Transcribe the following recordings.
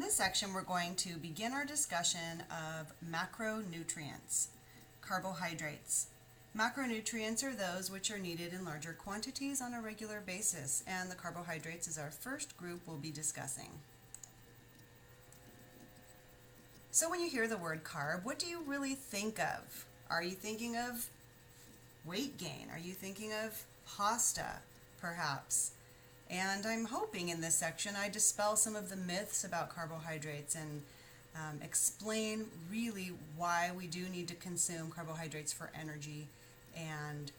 this section, we're going to begin our discussion of macronutrients, carbohydrates. Macronutrients are those which are needed in larger quantities on a regular basis, and the carbohydrates is our first group we'll be discussing. So when you hear the word carb, what do you really think of? Are you thinking of weight gain? Are you thinking of pasta, perhaps? And I'm hoping in this section I dispel some of the myths about carbohydrates and explain really why we do need to consume carbohydrates for energy and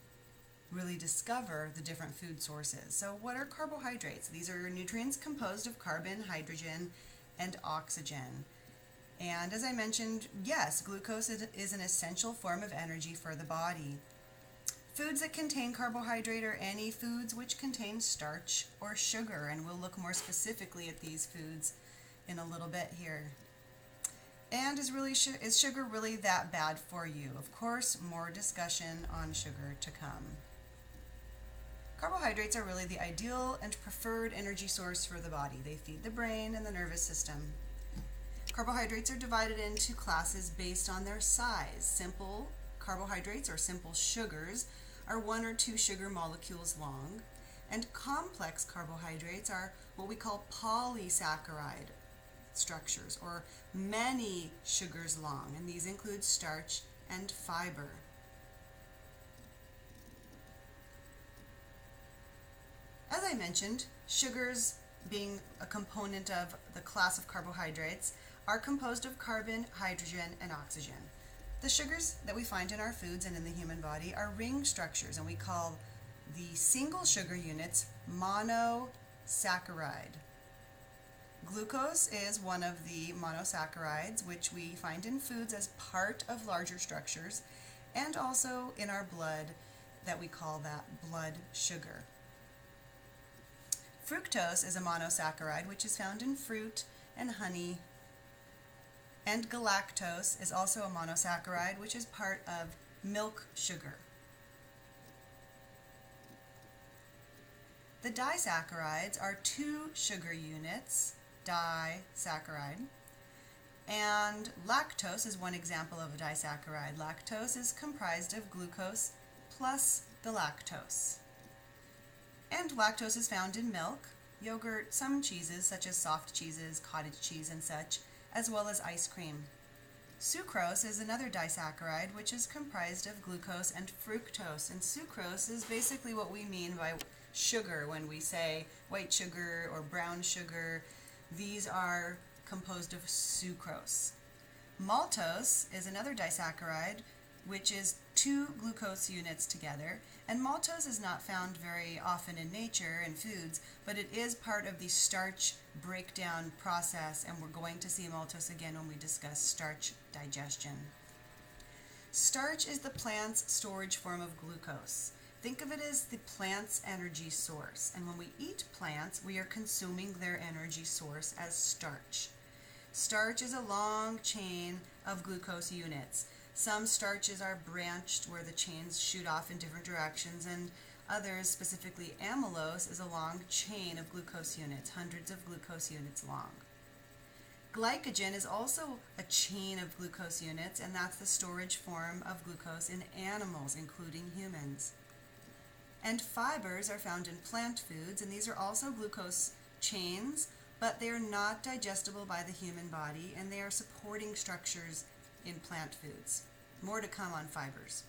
really discover the different food sources. So what are carbohydrates? These are nutrients composed of carbon, hydrogen, and oxygen. And as I mentioned, yes, glucose is an essential form of energy for the body. Foods that contain carbohydrate are any foods which contain starch or sugar, and we'll look more specifically at these foods in a little bit here. And is sugar really that bad for you? Of course, more discussion on sugar to come. Carbohydrates are really the ideal and preferred energy source for the body. They feed the brain and the nervous system. Carbohydrates are divided into classes based on their size. Simple carbohydrates, or simple sugars, are 1 or 2 sugar molecules long, and complex carbohydrates are what we call polysaccharide structures, or many sugars long, and these include starch and fiber. As I mentioned, sugars, being a component of the class of carbohydrates, are composed of carbon, hydrogen, and oxygen. The sugars that we find in our foods and in the human body are ring structures, and we call the single sugar units monosaccharide. Glucose is one of the monosaccharides, which we find in foods as part of larger structures, and also in our blood, that we call that blood sugar. Fructose is a monosaccharide, which is found in fruit and honey. And galactose is also a monosaccharide, which is part of milk sugar. The disaccharides are 2 sugar units, disaccharide, and lactose is one example of a disaccharide. Lactose is comprised of glucose plus galactose. And lactose is found in milk, yogurt, some cheeses such as soft cheeses, cottage cheese, and such, as well as ice cream. Sucrose is another disaccharide which is comprised of glucose and fructose, and sucrose is basically what we mean by sugar when we say white sugar or brown sugar. These are composed of sucrose. Maltose is another disaccharide which is 2 glucose units together, and maltose is not found very often in nature and foods, but it is part of the starch breakdown process, and we're going to see maltose again when we discuss starch digestion. Starch is the plant's storage form of glucose. Think of it as the plant's energy source, and when we eat plants, we are consuming their energy source as starch. Starch is a long chain of glucose units. Some starches are branched where the chains shoot off in different directions, and others, specifically amylose, is a long chain of glucose units, hundreds of glucose units long. Glycogen is also a chain of glucose units, and that's the storage form of glucose in animals, including humans. And fibers are found in plant foods, and these are also glucose chains, but they are not digestible by the human body, and they are supporting structures in plant foods. More to come on fibers.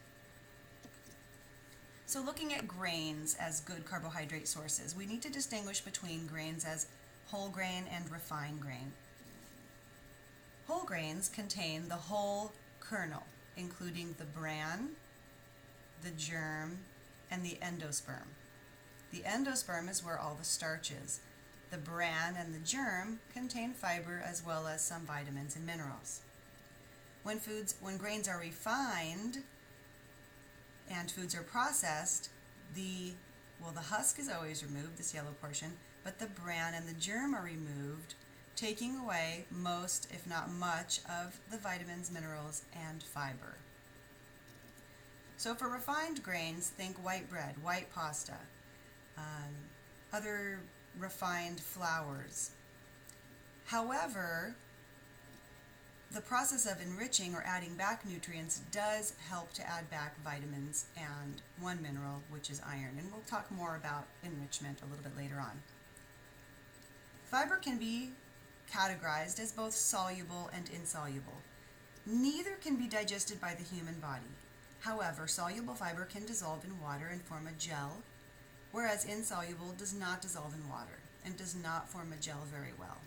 So looking at grains as good carbohydrate sources, we need to distinguish between grains as whole grain and refined grain. Whole grains contain the whole kernel, including the bran, the germ, and the endosperm. The endosperm is where all the starch is. The bran and the germ contain fiber as well as some vitamins and minerals. When grains are refined and foods are processed, the husk is always removed, this yellow portion, but the bran and the germ are removed, taking away most, if not much, of the vitamins, minerals, and fiber. So for refined grains, think white bread, white pasta, other refined flours. However, the process of enriching or adding back nutrients does help to add back vitamins and one mineral, which is iron. And we'll talk more about enrichment a little bit later on. Fiber can be categorized as both soluble and insoluble. Neither can be digested by the human body. However, soluble fiber can dissolve in water and form a gel, whereas insoluble does not dissolve in water and does not form a gel very well.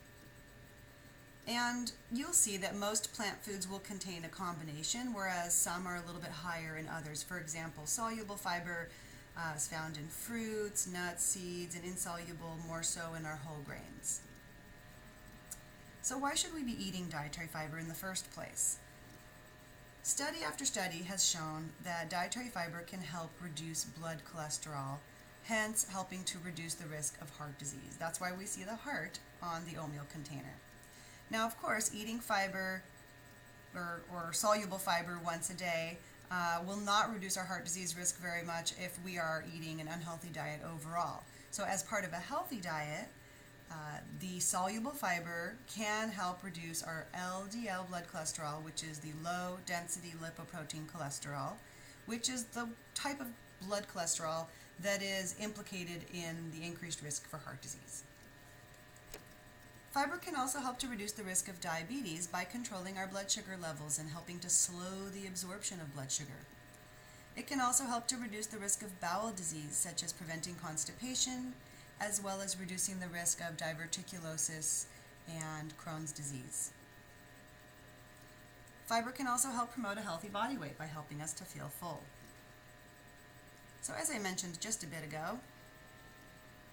And you'll see that most plant foods will contain a combination, whereas some are a little bit higher in others. For example, soluble fiber is found in fruits, nuts, seeds, and insoluble more so in our whole grains. So why should we be eating dietary fiber in the first place? Study after study has shown that dietary fiber can help reduce blood cholesterol, hence helping to reduce the risk of heart disease. That's why we see the heart on the oatmeal container. Now, of course, eating fiber or soluble fiber once a day will not reduce our heart disease risk very much if we are eating an unhealthy diet overall. So as part of a healthy diet, the soluble fiber can help reduce our LDL blood cholesterol, which is the low density lipoprotein cholesterol, which is the type of blood cholesterol that is implicated in the increased risk for heart disease. Fiber can also help to reduce the risk of diabetes by controlling our blood sugar levels and helping to slow the absorption of blood sugar. It can also help to reduce the risk of bowel disease, such as preventing constipation, as well as reducing the risk of diverticulosis and Crohn's disease. Fiber can also help promote a healthy body weight by helping us to feel full. So as I mentioned just a bit ago,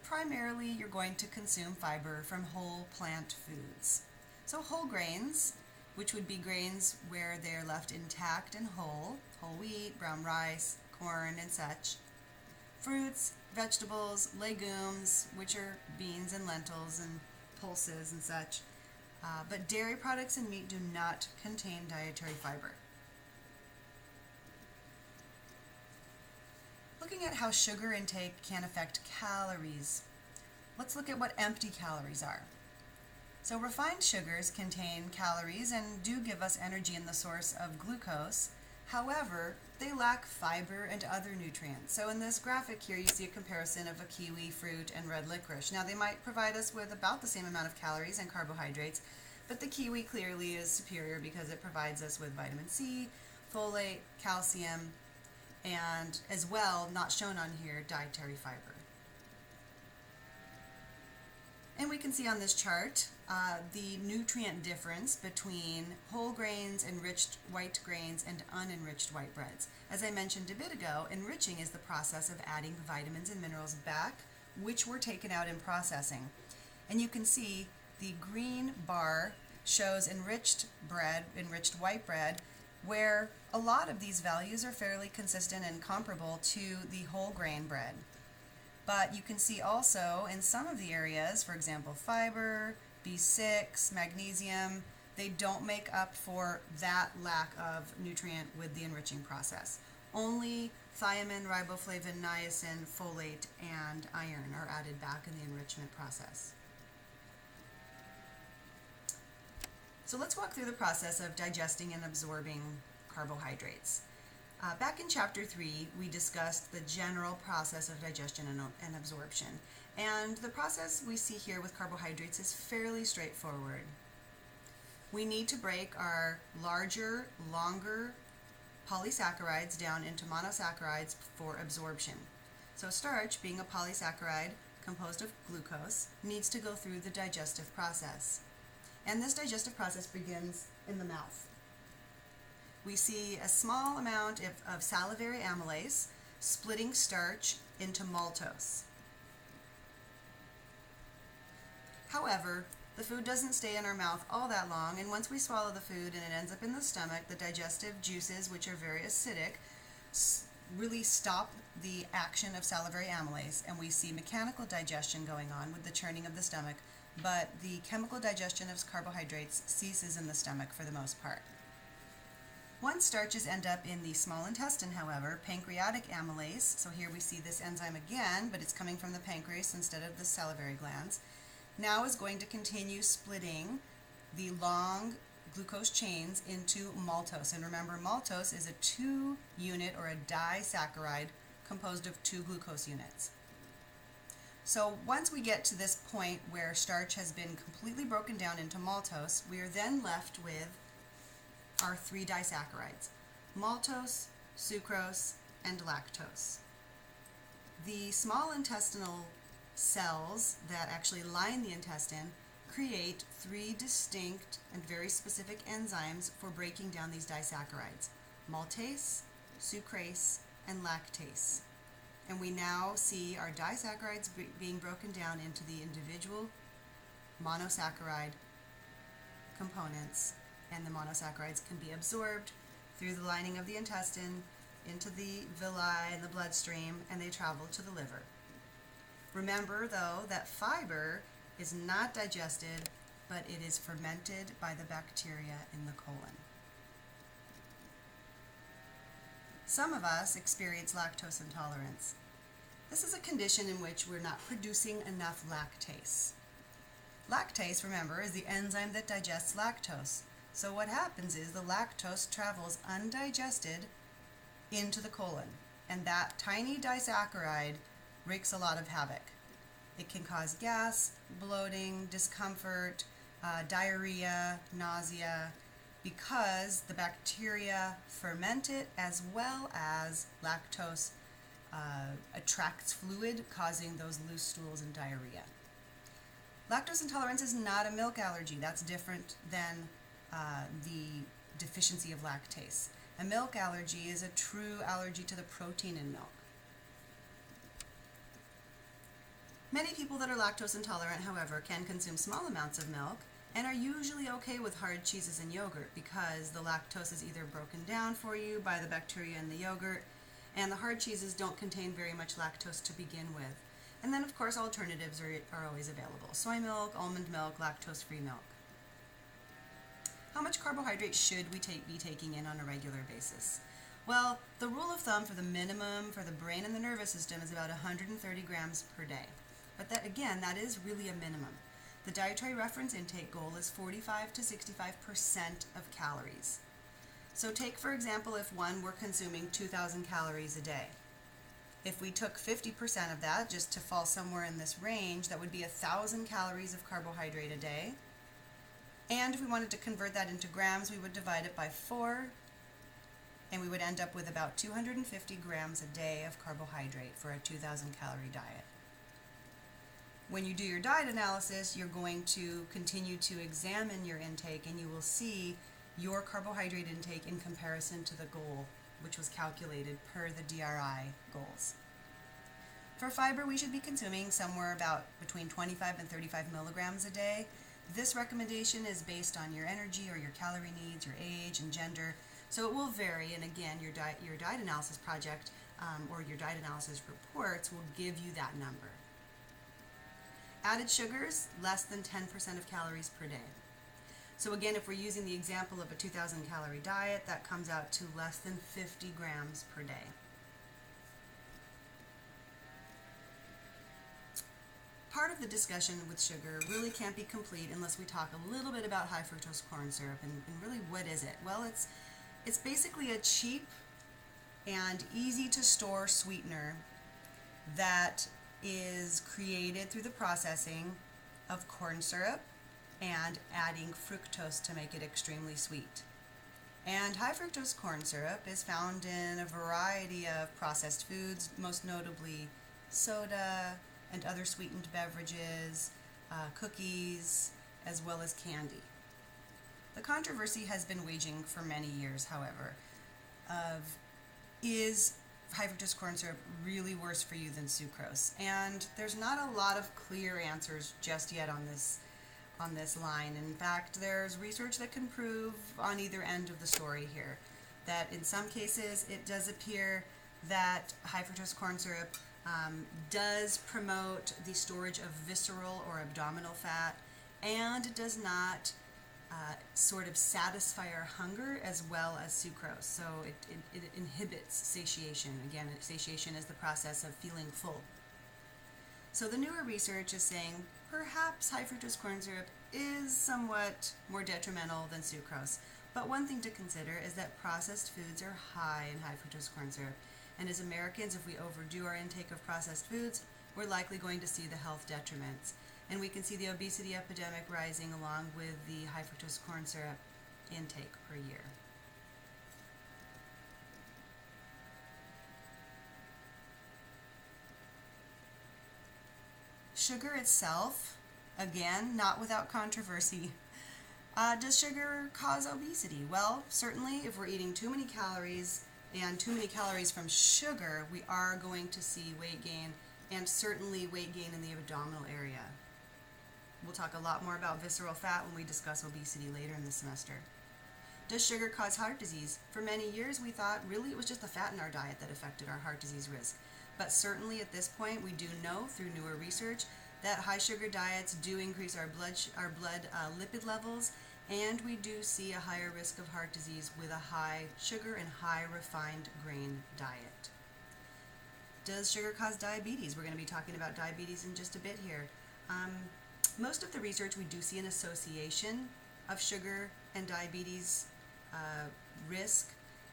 primarily you're going to consume fiber from whole plant foods. So whole grains, which would be grains where they're left intact and whole wheat, brown rice, corn, and such. Fruits, vegetables, legumes, which are beans and lentils and pulses and such. But dairy products and meat do not contain dietary fiber. Looking at how sugar intake can affect calories, let's look at what empty calories are. So refined sugars contain calories and do give us energy in the source of glucose. However, they lack fiber and other nutrients. So in this graphic here, you see a comparison of a kiwi fruit and red licorice. Now they might provide us with about the same amount of calories and carbohydrates, but the kiwi clearly is superior because it provides us with vitamin C, folate, calcium, and as well, not shown on here, dietary fiber. And we can see on this chart the nutrient difference between whole grains, enriched white grains, and unenriched white breads. As I mentioned a bit ago, enriching is the process of adding vitamins and minerals back, which were taken out in processing. And you can see the green bar shows enriched bread, enriched white bread, where a lot of these values are fairly consistent and comparable to the whole grain bread. But you can see also in some of the areas, for example, fiber, B6, magnesium, they don't make up for that lack of nutrient with the enriching process. Only thiamine, riboflavin, niacin, folate, and iron are added back in the enrichment process. So let's walk through the process of digesting and absorbing carbohydrates. Back in Chapter 3, we discussed the general process of digestion and absorption. And the process we see here with carbohydrates is fairly straightforward. We need to break our larger, longer polysaccharides down into monosaccharides for absorption. So starch, being a polysaccharide composed of glucose, needs to go through the digestive process. And this digestive process begins in the mouth. We see a small amount of salivary amylase splitting starch into maltose. However, the food doesn't stay in our mouth all that long, and once we swallow the food and it ends up in the stomach, the digestive juices, which are very acidic, really stop the action of salivary amylase, and we see mechanical digestion going on with the churning of the stomach, but the chemical digestion of carbohydrates ceases in the stomach for the most part. Once starches end up in the small intestine, however, pancreatic amylase, so here we see this enzyme again, but it's coming from the pancreas instead of the salivary glands, now is going to continue splitting the long glucose chains into maltose. And remember, maltose is a 2-unit or a disaccharide composed of 2 glucose units. So once we get to this point where starch has been completely broken down into maltose, we are then left with our 3 disaccharides: maltose, sucrose, and lactose. The small intestinal cells that actually line the intestine create 3 distinct and very specific enzymes for breaking down these disaccharides: maltase, sucrase, and lactase. And we now see our disaccharides being broken down into the individual monosaccharide components, and the monosaccharides can be absorbed through the lining of the intestine into the villi and the bloodstream, and they travel to the liver. Remember, though, that fiber is not digested, but it is fermented by the bacteria in the colon. Some of us experience lactose intolerance. This is a condition in which we're not producing enough lactase. Lactase, remember, is the enzyme that digests lactose. So what happens is the lactose travels undigested into the colon, and that tiny disaccharide wreaks a lot of havoc. It can cause gas, bloating, discomfort, diarrhea, nausea, because the bacteria ferment it, as well as lactose attracts fluid, causing those loose stools and diarrhea. Lactose intolerance is not a milk allergy. That's different than the deficiency of lactase. A milk allergy is a true allergy to the protein in milk. Many people that are lactose intolerant, however, can consume small amounts of milk and are usually okay with hard cheeses and yogurt because the lactose is either broken down for you by the bacteria in the yogurt, and the hard cheeses don't contain very much lactose to begin with. And then, of course, alternatives are always available: soy milk, almond milk, lactose-free milk. How much carbohydrate should we be taking in on a regular basis? Well, the rule of thumb for the minimum for the brain and the nervous system is about 130 grams per day. But that, again, that is really a minimum. The dietary reference intake goal is 45 to 65% of calories. So take, for example, if one were consuming 2,000 calories a day. If we took 50% of that, just to fall somewhere in this range, that would be 1,000 calories of carbohydrate a day. And if we wanted to convert that into grams, we would divide it by 4, and we would end up with about 250 grams a day of carbohydrate for a 2,000 calorie diet. When you do your diet analysis, you're going to continue to examine your intake, and you will see your carbohydrate intake in comparison to the goal, which was calculated per the DRI goals. For fiber, we should be consuming somewhere about between 25 and 35 milligrams a day. This recommendation is based on your energy or your calorie needs, your age, and gender, so it will vary. And again, your diet analysis project or your diet analysis reports will give you that number. Added sugars, less than 10% of calories per day. So again, if we're using the example of a 2,000 calorie diet, that comes out to less than 50 grams per day. Part of the discussion with sugar really can't be complete unless we talk a little bit about high fructose corn syrup, and really, what is it? Well, it's basically a cheap and easy to store sweetener that is created through the processing of corn syrup and adding fructose to make it extremely sweet. And high fructose corn syrup is found in a variety of processed foods, most notably soda and other sweetened beverages, cookies, as well as candy. The controversy has been waging for many years, however, of is high fructose corn syrup really worse for you than sucrose? And there's not a lot of clear answers just yet on this line. In fact, there's research that can prove on either end of the story here that in some cases it does appear that high fructose corn syrup does promote the storage of visceral or abdominal fat, and does not sort of satisfy our hunger as well as sucrose. So it inhibits satiation. Again, satiation is the process of feeling full. So the newer research is saying perhaps high fructose corn syrup is somewhat more detrimental than sucrose. But one thing to consider is that processed foods are high in high fructose corn syrup. And as Americans, if we overdo our intake of processed foods, we're likely going to see the health detriments. And we can see the obesity epidemic rising along with the high fructose corn syrup intake per year. Sugar itself, again, not without controversy. Does sugar cause obesity? Well, certainly if we're eating too many calories and too many calories from sugar, we are going to see weight gain, and certainly weight gain in the abdominal area. We'll talk a lot more about visceral fat when we discuss obesity later in the semester. Does sugar cause heart disease? For many years we thought really it was just the fat in our diet that affected our heart disease risk. But certainly at this point we do know through newer research that high sugar diets do increase our blood lipid levels, and we do see a higher risk of heart disease with a high sugar and high refined grain diet. Does sugar cause diabetes? We're going to be talking about diabetes in just a bit here. Most of the research, we do see an association of sugar and diabetes risk,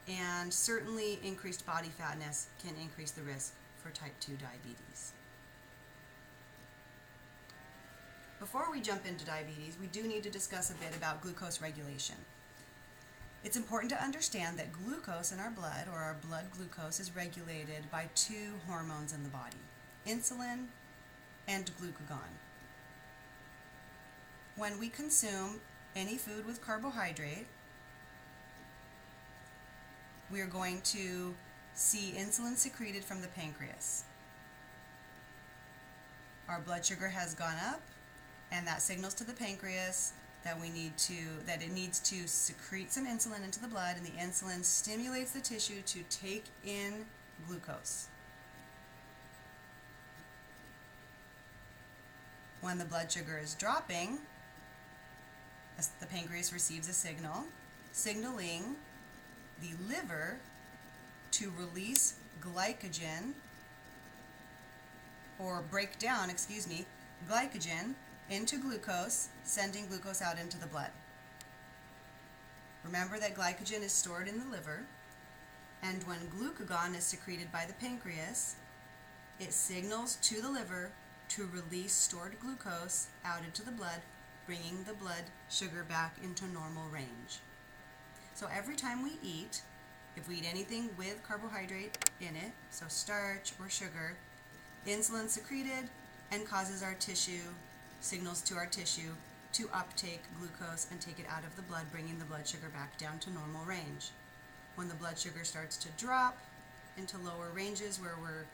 and certainly increased body fatness can increase the risk for type 2 diabetes. Before we jump into diabetes, we do need to discuss a bit about glucose regulation. It's important to understand that glucose in our blood, or our blood glucose, is regulated by two hormones in the body, insulin and glucagon. When we consume any food with carbohydrate, we are going to see insulin secreted from the pancreas. Our blood sugar has gone up, and that signals to the pancreas that it needs to secrete some insulin into the blood, and the insulin stimulates the tissue to take in glucose. When the blood sugar is dropping, the pancreas receives a signal, signaling the liver to release glycogen, or break down, glycogen into glucose, sending glucose out into the blood. Remember that glycogen is stored in the liver, and when glucagon is secreted by the pancreas, it signals to the liver to release stored glucose out into the blood, bringing the blood sugar back into normal range. So every time we eat, if we eat anything with carbohydrate in it, so starch or sugar, insulin secreted and causes our tissue, signals to our tissue to uptake glucose and take it out of the blood, bringing the blood sugar back down to normal range. When the blood sugar starts to drop into lower ranges where we're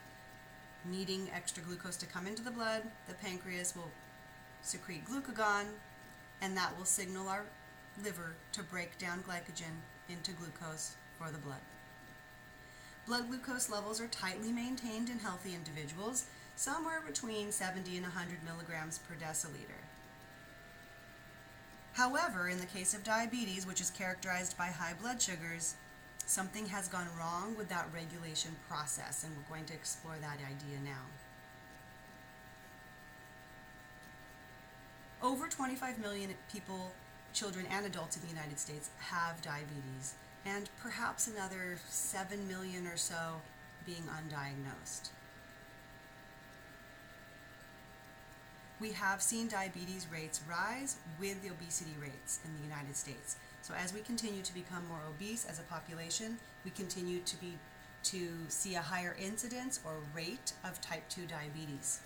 needing extra glucose to come into the blood, the pancreas will secrete glucagon, and that will signal our liver to break down glycogen into glucose for the blood. Blood glucose levels are tightly maintained in healthy individuals, somewhere between 70 and 100 milligrams per deciliter. However, in the case of diabetes, which is characterized by high blood sugars, something has gone wrong with that regulation process, and we're going to explore that idea now. Over 25 million people, children and adults in the United States, have diabetes, and perhaps another 7 million or so being undiagnosed. We have seen diabetes rates rise with the obesity rates in the United States. So as we continue to become more obese as a population, we continue to see a higher incidence or rate of type 2 diabetes.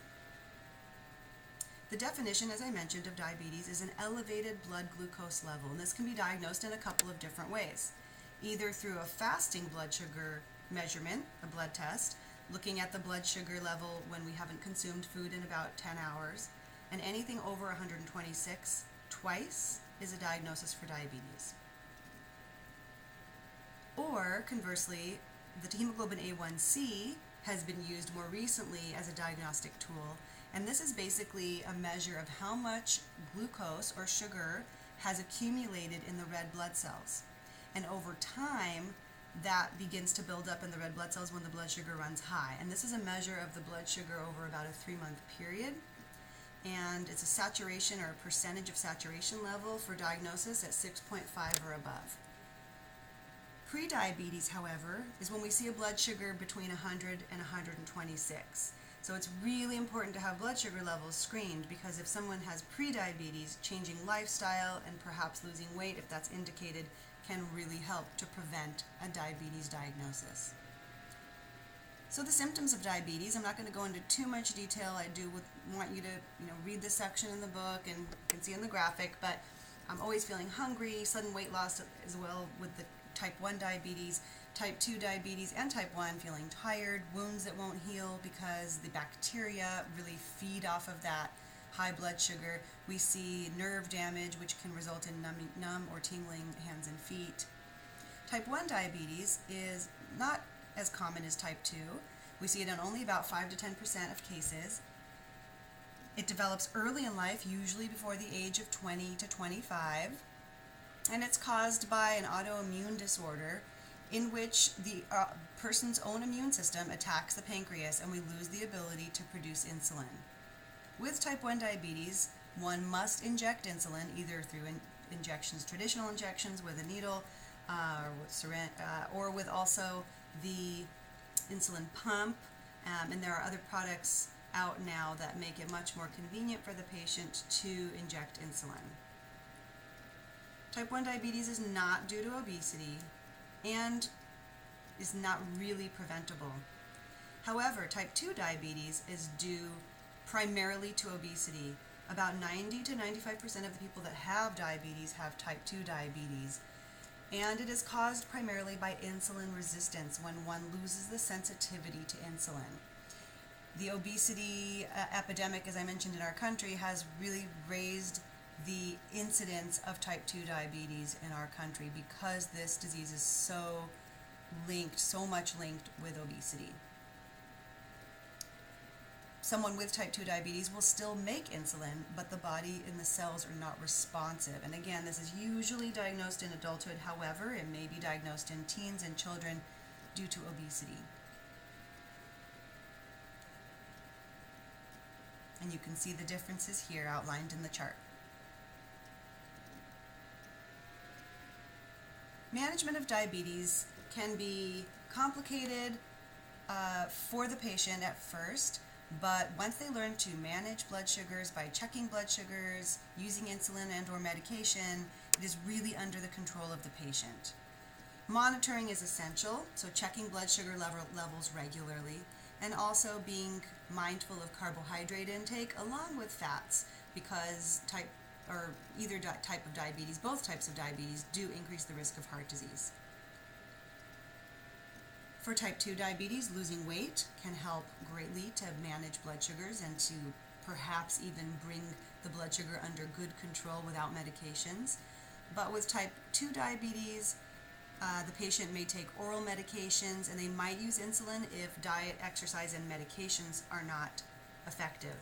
The definition, as I mentioned, of diabetes is an elevated blood glucose level, and this can be diagnosed in a couple of different ways. Either through a fasting blood sugar measurement, a blood test, looking at the blood sugar level when we haven't consumed food in about 10 hours, and anything over 126 twice is a diagnosis for diabetes. Or, conversely, the hemoglobin A1C has been used more recently as a diagnostic tool, and this is basically a measure of how much glucose or sugar has accumulated in the red blood cells. And over time, that begins to build up in the red blood cells when the blood sugar runs high. And this is a measure of the blood sugar over about a 3-month period. and it's a saturation or a percentage of saturation level for diagnosis at 6.5 or above. Prediabetes, however, is when we see a blood sugar between 100 and 126. So it's really important to have blood sugar levels screened, because if someone has prediabetes, changing lifestyle and perhaps losing weight, if that's indicated, can really help to prevent a diabetes diagnosis. So the symptoms of diabetes, I'm not going to go into too much detail. I do want you to read this section in the book, and you can see in the graphic, but I'm always feeling hungry, sudden weight loss as well with the type 1 diabetes, type 2 diabetes, and type 1, feeling tired, wounds that won't heal because the bacteria really feed off of that high blood sugar. We see nerve damage, which can result in numb or tingling hands and feet. Type 1 diabetes is not as common as type 2. We see it in only about 5 to 10% of cases. It develops early in life, usually before the age of 20 to 25, and it's caused by an autoimmune disorder in which the person's own immune system attacks the pancreas and we lose the ability to produce insulin. With type 1 diabetes, one must inject insulin either through injections, traditional injections with a needle, or with also the insulin pump, and there are other products out now that make it much more convenient for the patient to inject insulin. Type 1 diabetes is not due to obesity and is not really preventable. However, type 2 diabetes is due primarily to obesity. About 90 to 95% of the people that have diabetes have type 2 diabetes, and it is caused primarily by insulin resistance when one loses the sensitivity to insulin. The obesity epidemic, as I mentioned, in our country has really raised the incidence of type 2 diabetes in our country because this disease is so much linked with obesity. Someone with type 2 diabetes will still make insulin, but the body and the cells are not responsive. And again, this is usually diagnosed in adulthood. However, it may be diagnosed in teens and children due to obesity. And you can see the differences here outlined in the chart. Management of diabetes can be complicated for the patient at first, but once they learn to manage blood sugars by checking blood sugars, using insulin and or medication, it is really under the control of the patient. Monitoring is essential, so checking blood sugar levels regularly, and also being mindful of carbohydrate intake along with fats, because either type of diabetes, both types of diabetes do increase the risk of heart disease. For type 2 diabetes, losing weight can help greatly to manage blood sugars and to perhaps even bring the blood sugar under good control without medications. But with type 2 diabetes, the patient may take oral medications, and they might use insulin if diet, exercise, and medications are not effective.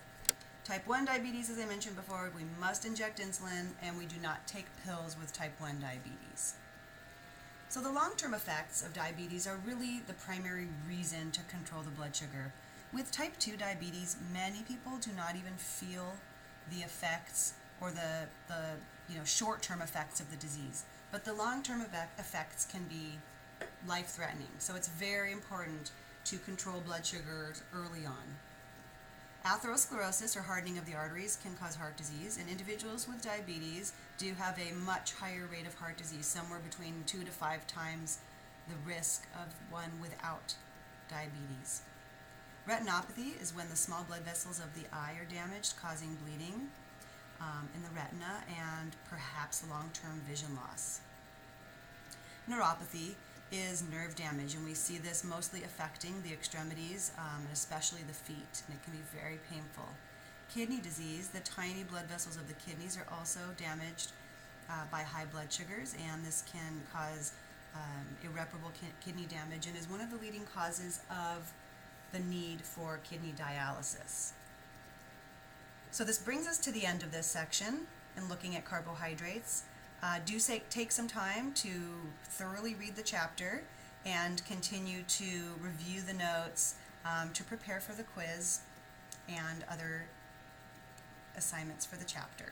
Type 1 diabetes, as I mentioned before, we must inject insulin, and we do not take pills with type 1 diabetes. So the long-term effects of diabetes are really the primary reason to control the blood sugar. With type 2 diabetes, many people do not even feel the effects or the short-term effects of the disease. But the long-term effects can be life-threatening. So it's very important to control blood sugars early on. Atherosclerosis, or hardening of the arteries, can cause heart disease, and individuals with diabetes do have a much higher rate of heart disease, somewhere between 2 to 5 times the risk of one without diabetes. Retinopathy is when the small blood vessels of the eye are damaged, causing bleeding in the retina and perhaps long-term vision loss. Neuropathy is nerve damage, and we see this mostly affecting the extremities, and especially the feet, and it can be very painful. Kidney disease, the tiny blood vessels of the kidneys are also damaged by high blood sugars, and this can cause irreparable kidney damage and is one of the leading causes of the need for kidney dialysis. So this brings us to the end of this section in looking at carbohydrates. Do take some time to thoroughly read the chapter and continue to review the notes to prepare for the quiz and other assignments for the chapter.